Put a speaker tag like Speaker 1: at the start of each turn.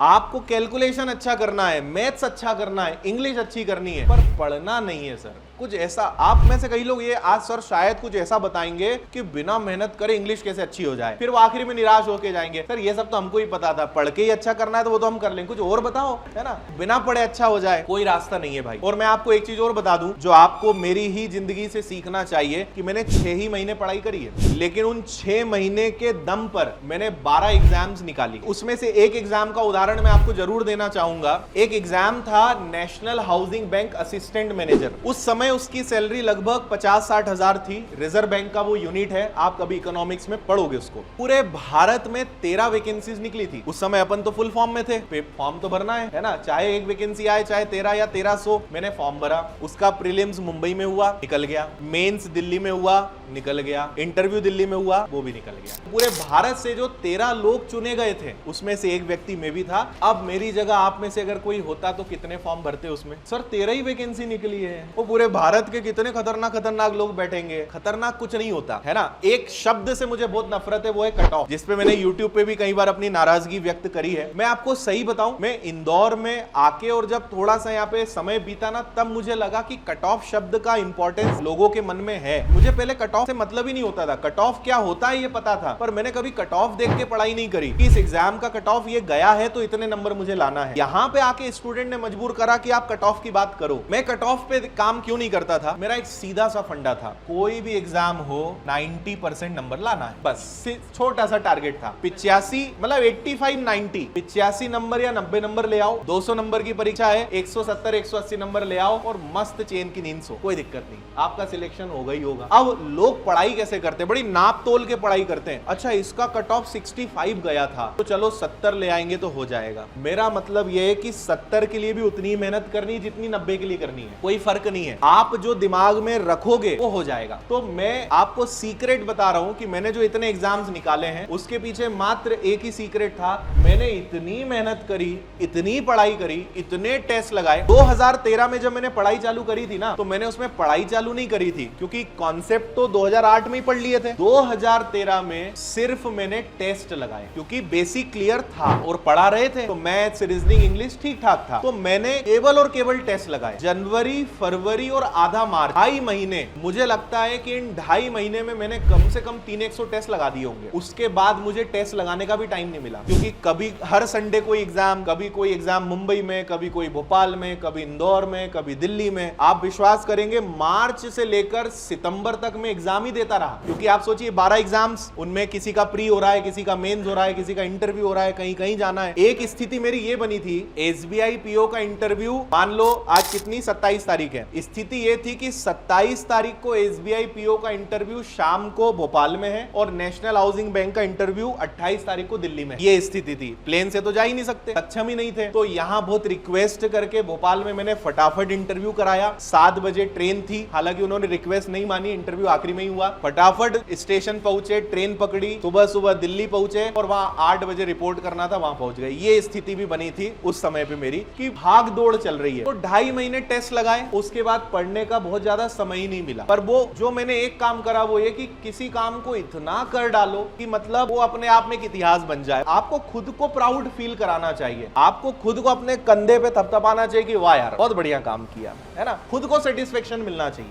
Speaker 1: आपको कैलकुलेशन अच्छा करना है, मैथ्स अच्छा करना है, इंग्लिश अच्छी करनी है, पर पढ़ना नहीं है सर। कुछ ऐसा आप में से कई लोग ये आज सर शायद कुछ ऐसा बताएंगे कि बिना मेहनत करे इंग्लिश कैसे अच्छी हो जाए, फिर वो आखिरी में निराश होके जाएंगे। सर ये सब तो हमको ही पता था, पढ़ के ही अच्छा करना है तो वो तो हम कर लेंगे, कुछ और बताओ, है ना। बिना पढ़े अच्छा हो जाए कोई रास्ता नहीं है भाई। और मैं आपको एक चीज और बता दूं जो आपको मेरी ही जिंदगी से सीखना चाहिए कि मैंने 6 ही महीने पढ़ाई करी है, लेकिन उन 6 महीने के दम पर मैंने 12 एग्जाम्स निकाली। उसमें से एक एग्जाम का उदाहरण मैं आपको जरूर देना चाहूंगा। एक एग्जाम था national housing bank assistant manager. उस समय उसकी सैलरी लगभग 50-60 हजार थी। रिजर्व बैंक का वो यूनिट है, आप कभी इकोनॉमिक्स में पढ़ोगे उसको। पूरे भारत में 13 वैकेंसीज निकली थी। उस समय अपन तो फुल फॉर्म में थे, फॉर्म तो भरना है ना, चाहे एक वैकेंसी आए चाहे 13 या 1300। मैंने फॉर्म भरा, उसका प्रीलिम्स मुंबई में हुआ, निकल गया। मेंस दिल्ली में हुआ, निकल गया। इंटरव्यू दिल्ली में हुआ, वो भी निकल गया। पूरे भारत से जो 13 लोग चुने गए थे उसमें से एक व्यक्ति मैं भी था। अब मेरी जगह आप में से अगर कोई होता तो कितने फॉर्म भरते उसमें? सर 13 ही वैकेंसी निकली है। वो पूरे भारत के कितने खतरनाक लोग बैठेंगे। खतरनाक कुछ नहीं होता है ना। एक शब्द से मुझे बहुत नफरत है, वो है कट ऑफ, जिसपे मैंने यूट्यूब पे भी कई बार अपनी नाराजगी व्यक्त करी है। मैं आपको सही बताऊं, मैं इंदौर में आके और जब थोड़ा सा यहाँ पे समय बीता ना, तब मुझे लगा कि कट ऑफ शब्द का इंपॉर्टेंस लोगों के मन में है। मुझे पहले कट ऑफ से मतलब ही नहीं होता था। कट ऑफ क्या होता है ये पता था, पर मैंने कभी कट ऑफ देख के पढ़ाई नहीं करी कि इस एग्जाम का कट ऑफ ये गया है तो इतने नंबर मुझे लाना है। यहाँ पे आके स्टूडेंट ने मजबूर करा कि आप कट ऑफ की बात करो। मैं कट ऑफ पे काम क्यों नहीं करता था? मेरा एक सीधा सा फंडा था, कोई भी एग्जाम हो 90% नंबर लाना है, बस छोटा सा टारगेट था। 85 मतलब 85-90, 85 नंबर या 90 नंबर ले आओ। 200 नंबर की परीक्षा है, 170-180 नंबर ले आओ और मस्त चैन की नींद सो, कोई दिक्कत नहीं, आपका सिलेक्शन होगा ही होगा। अब लोग पढ़ाई कैसे करते हैं? बड़ी नाप तोल के पढ़ाई करते हैं। अच्छा इसका कट ऑफ 65 गया था तो चलो 70 ले आएंगे तो हो जाएगा। मेरा मतलब यह है कि 70 के लिए भी उतनी मेहनत करनी जितनी 90 के लिए करनी है, कोई फर्क नहीं है। आप जो दिमाग में रखोगे वो हो जाएगा। तो मैं आपको सीक्रेट बता रहा हूं कि मैंने जो इतने एग्जाम्स निकाले हैं उसके पीछे मात्र एक ही सीक्रेट था। मैंने इतनी मेहनत करी, इतनी पढ़ाई करी, इतने टेस्ट लगाए। 2013 में जब मैंने पढ़ाई चालू करी थी ना, तो मैंने उसमें पढ़ाई चालू नहीं करी थी क्योंकि कॉन्सेप्ट तो 2008 में ही पढ़ लिए थे। 2013 में सिर्फ मैंने टेस्ट लगाए क्योंकि बेसिक क्लियर था और पढ़ा रहे थे, तो मैथ्स, रीजनिंग, इंग्लिश ठीक ठाक था। तो मैंने केवल और केवल टेस्ट लगाए। जनवरी, फरवरी और आधा मार्च, 2.5 महीने। मुझे लगता है कि इन 2.5 महीने में मैंने कम से कम 300 टेस्ट लगा दिए होंगे। उसके बाद मुझे टेस्ट लगाने का भी टाइम नहीं मिला क्योंकि कभी हर संडे कोई एग्जाम, कभी कोई एग्जाम मुंबई में, कभी कोई भोपाल में, कभी इंदौर में, कभी दिल्ली में। आप विश्वास करेंगे मार्च से लेकर सितंबर तक मैं एग्जाम ही देता रहा क्योंकि आप सोचिए 12 एग्जाम्स, उनमें किसी का प्री हो रहा है, किसी का मेंस हो रहा है, किसी का इंटरव्यू हो रहा है, कहीं कहीं जाना है। एक स्थिति मेरी ये बनी थी, एसबीआई पीओ का इंटरव्यू, मान लो आज कितनी 27 तारीख है, स्थिति ये थी कि 27 तारीख को एसबीआई पीओ का इंटरव्यू शाम को भोपाल में है और नेशनल हाउसिंग बैंक का इंटरव्यू 28 तारीख को दिल्ली में। ये स्थिति थी। प्लेन से तो जा ही नहीं सकते, सक्षम ही नहीं थे। तो यहां बहुत रिक्वेस्ट करके भोपाल में मैंने फटाफट इंटरव्यू कराया। 7 बजे ट्रेन थी, हालांकि उन्होंने रिक्वेस्ट नहीं मानी, इंटरव्यू आखिरी में ही हुआ। फटाफट स्टेशन पहुंचे, ट्रेन पकड़ी, सुबह सुबह दिल्ली पहुंचे और वहां 8 बजे रिपोर्ट करना था, वहां पहुंच गए। ये स्थिति भी बनी थी उस समय पे मेरी कि भाग दौड़ चल रही है। तो 2.5 महीने टेस्ट लगाए, उसके बाद पढ़ने का बहुत ज्यादा समय ही नहीं मिला। पर वो जो मैंने एक काम करा वो ये कि किसी काम को इतना कर डालो कि मतलब वो अपने आप में एक इतिहास बन जाए। आपको खुद को प्राउड फील कराना चाहिए, आपको खुद को अपने कंधे पे थपथपाना चाहिए कि वाह यार बहुत बढ़िया काम किया, है ना। खुद को सेटिस्फेक्शन मिलना चाहिए।